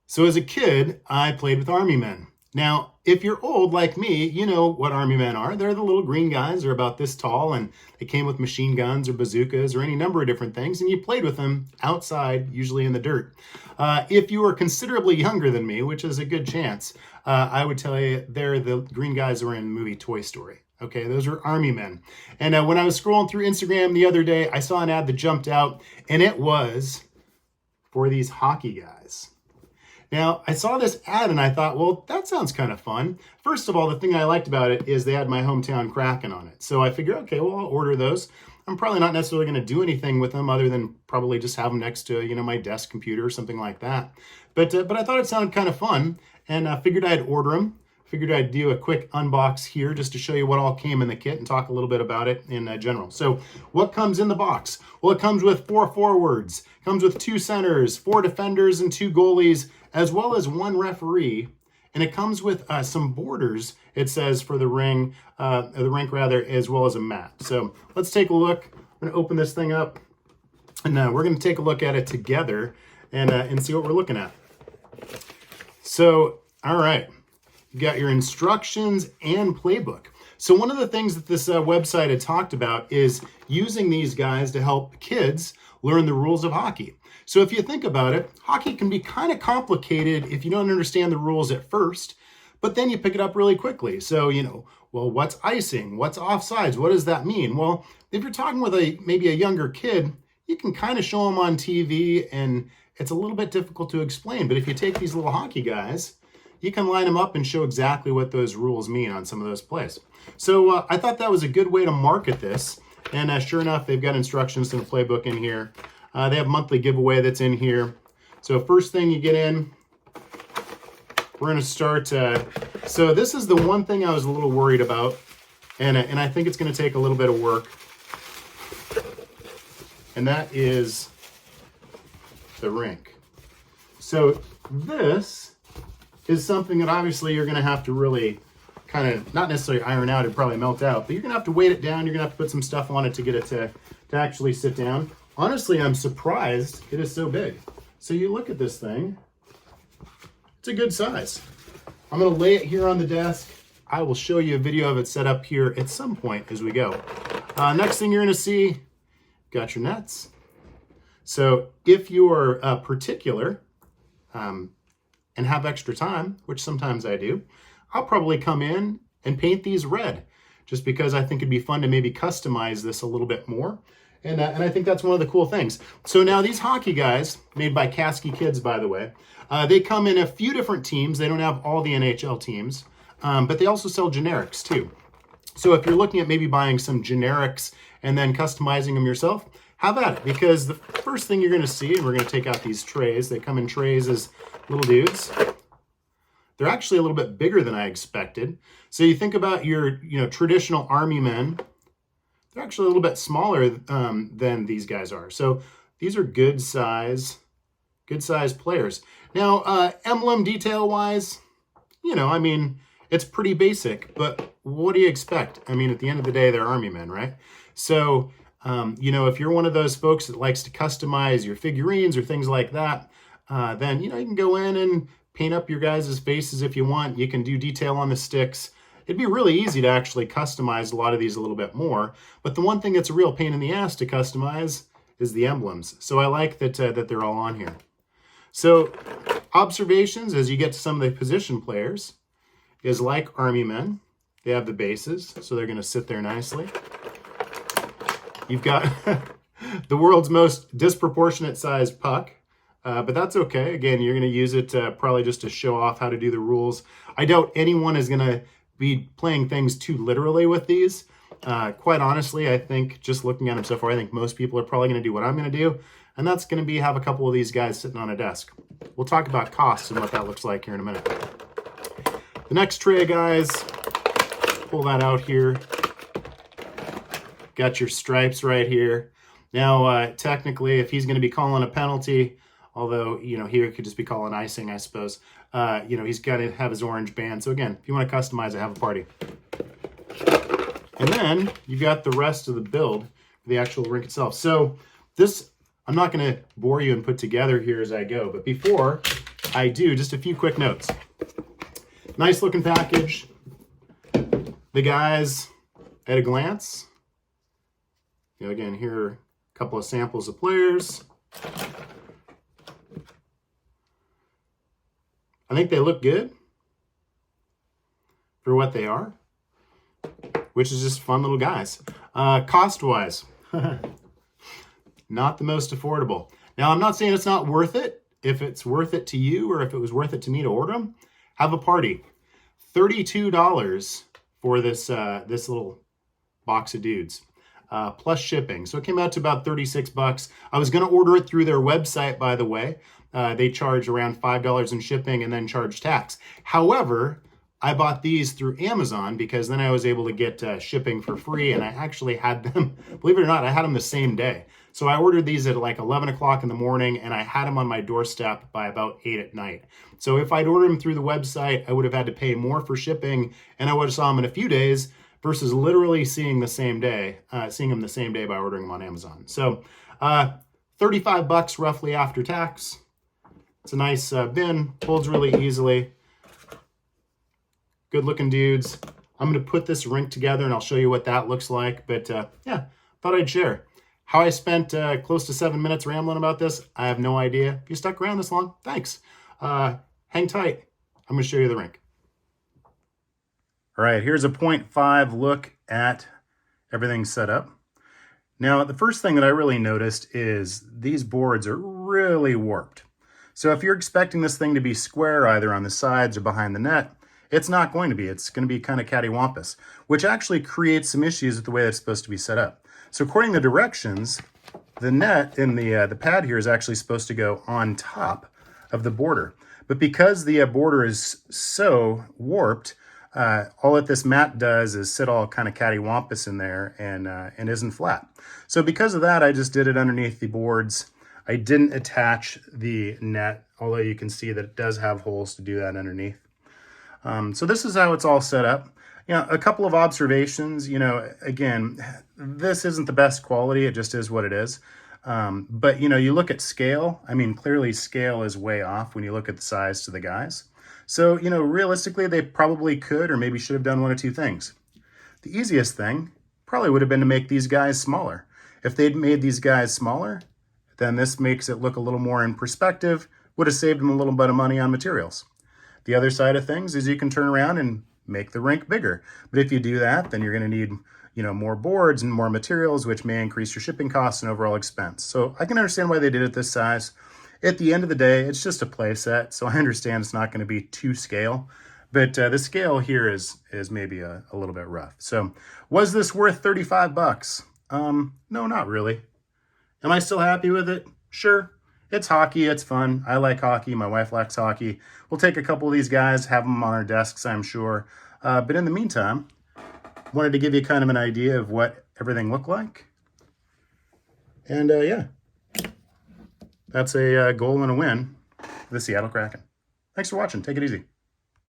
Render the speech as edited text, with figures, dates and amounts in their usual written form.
So as a kid, I played with Army men. Now, if you're old like me, you know what Army men are. They're the little green guys. They're about this tall, and they came with machine guns or bazookas or any number of different things, and you played with them outside, usually in the dirt. If you were considerably younger than me, which is a good chance, I would tell you they're the green guys that were in the movie Toy Story. Okay, those are Army men. And when I was scrolling through Instagram the other day, I saw an ad that jumped out, and it was for these hockey guys. Now, I saw this ad and I thought, well, that sounds kind of fun. First of all, the thing I liked about it is they had my hometown Kraken on it. So I figured, okay, well, I'll order those. I'm probably not necessarily going to do anything with them other than probably just have them next to, my desk computer or something like that. But I thought it sounded kind of fun, and I figured I'd order them. Figured I'd do a quick unbox here just to show you what all came in the kit and talk a little bit about it in general. So what comes in the box? Well, it comes with 4 forwards, comes with 2 centers, 4 defenders and 2 goalies, as well as 1 referee. And it comes with some borders, it says, for the rink rather, as well as a mat. So let's take a look. I'm gonna open this thing up, and we're gonna take a look at it together and see what we're looking at. So, all right. You got your instructions and playbook. So one of the things that this website had talked about is using these guys to help kids learn the rules of hockey. So if you think about it, hockey can be kind of complicated if you don't understand the rules at first, but then you pick it up really quickly. So, well, what's icing? What's offsides? What does that mean? Well, if you're talking with maybe a younger kid, you can kind of show them on TV and it's a little bit difficult to explain. But if you take these little hockey guys, you can line them up and show exactly what those rules mean on some of those plays. So I thought that was a good way to market this. And sure enough, they've got instructions and a playbook in here. They have a monthly giveaway that's in here. So first thing you get in, we're going to start. So this is the one thing I was a little worried about. And I think it's going to take a little bit of work. And that is the rink. So this is something that obviously you're going to have to really kind of, not necessarily iron out, it'd probably melt out, but you're going to have to weight it down. You're going to have to put some stuff on it to get it to actually sit down. Honestly, I'm surprised it is so big. So you look at this thing, it's a good size. I'm going to lay it here on the desk. I will show you a video of it set up here at some point as we go. Next thing you're going to see, got your nets. So if you're particular, and have extra time, which sometimes I do, I'll probably come in and paint these red, just because I think it'd be fun to maybe customize this a little bit more. And I think that's one of the cool things. So now these hockey guys, made by Kaskey kids, by the way, they come in a few different teams. They don't have all the NHL teams, but they also sell generics too. So if you're looking at maybe buying some generics and then customizing them yourself, have at it, because the first thing you're going to see, and we're going to take out these trays. They come in trays as little dudes. They're actually a little bit bigger than I expected. So you think about your, traditional Army men. They're actually a little bit smaller than these guys are. So these are good size players. Now, emblem detail-wise, it's pretty basic. But what do you expect? I mean, at the end of the day, they're Army men, right? So if you're one of those folks that likes to customize your figurines or things like that, then, you can go in and paint up your guys' faces if you want. You can do detail on the sticks. It'd be really easy to actually customize a lot of these a little bit more. But the one thing that's a real pain in the ass to customize is the emblems. So I like that they're all on here. So observations as you get to some of the position players is like Army men. They have the bases, so they're going to sit there nicely. You've got the world's most disproportionate sized puck, but that's okay. Again, you're going to use it probably just to show off how to do the rules. I doubt anyone is going to be playing things too literally with these. Quite honestly, I think just looking at them so far, I think most people are probably going to do what I'm going to do, and that's going to be have a couple of these guys sitting on a desk. We'll talk about costs and what that looks like here in a minute. The next tray, guys, pull that out here. Got your stripes right here. Now, technically, if he's going to be calling a penalty, although, here it could just be calling icing, I suppose, he's got to have his orange band. So again, if you want to customize it, have a party. And then you've got the rest of the build for the actual rink itself. So this, I'm not going to bore you and put together here as I go, but before, I do, just a few quick notes. Nice looking package. The guys, at a glance, you know, again, here are a couple of samples of players. I think they look good for what they are, which is just fun little guys. Cost-wise, not the most affordable. Now, I'm not saying it's not worth it. If it's worth it to you or if it was worth it to me to order them, have a party. $32 for this this little box of dudes, plus shipping. So it came out to about 36 bucks. I was going to order it through their website, by the way. They charge around $5 in shipping and then charge tax. However, I bought these through Amazon because then I was able to get shipping for free, and I actually had them, believe it or not, I had them the same day. So I ordered these at like 11 o'clock in the morning, and I had them on my doorstep by about 8 at night. So if I'd ordered them through the website, I would have had to pay more for shipping, and I would have saw them in a few days versus literally seeing them the same day by ordering them on Amazon. So 35 bucks roughly after tax. It's a nice bin, holds really easily. Good looking dudes. I'm going to put this rink together and I'll show you what that looks like. But yeah, thought I'd share. How I spent close to 7 minutes rambling about this, I have no idea. If you stuck around this long, thanks. Hang tight. I'm going to show you the rink. All right, here's a 0.5 look at everything set up. Now, the first thing that I really noticed is these boards are really warped. So if you're expecting this thing to be square either on the sides or behind the net, it's not going to be. It's going to be kind of cattywampus, which actually creates some issues with the way it's supposed to be set up. So according to the directions, the net in the pad here is actually supposed to go on top of the border. But because the border is so warped, all that this mat does is sit all kind of cattywampus in there and isn't flat. So because of that, I just did it underneath the boards. I didn't attach the net, although you can see that it does have holes to do that underneath. So this is how it's all set up. You know, a couple of observations, you know, again, this isn't the best quality. It just is what it is. But, you know, you look at scale. I mean, clearly scale is way off when you look at the size to the guys. So, you know, realistically, they probably could or maybe should have done one of two things. The easiest thing probably would have been to make these guys smaller. If they'd made these guys smaller, then this makes it look a little more in perspective, would have saved them a little bit of money on materials. The other side of things is you can turn around and make the rink bigger. But if you do that, then you're going to need, you know, more boards and more materials, which may increase your shipping costs and overall expense. So I can understand why they did it this size. At the end of the day, it's just a play set. So I understand it's not going to be to scale. But the scale here is maybe a little bit rough. So was this worth 35 bucks? No, not really. Am I still happy with it? Sure. It's hockey. It's fun. I like hockey. My wife likes hockey. We'll take a couple of these guys, have them on our desks, I'm sure. But in the meantime, wanted to give you kind of an idea of what everything looked like. And yeah, that's a goal and a win for the Seattle Kraken. Thanks for watching. Take it easy.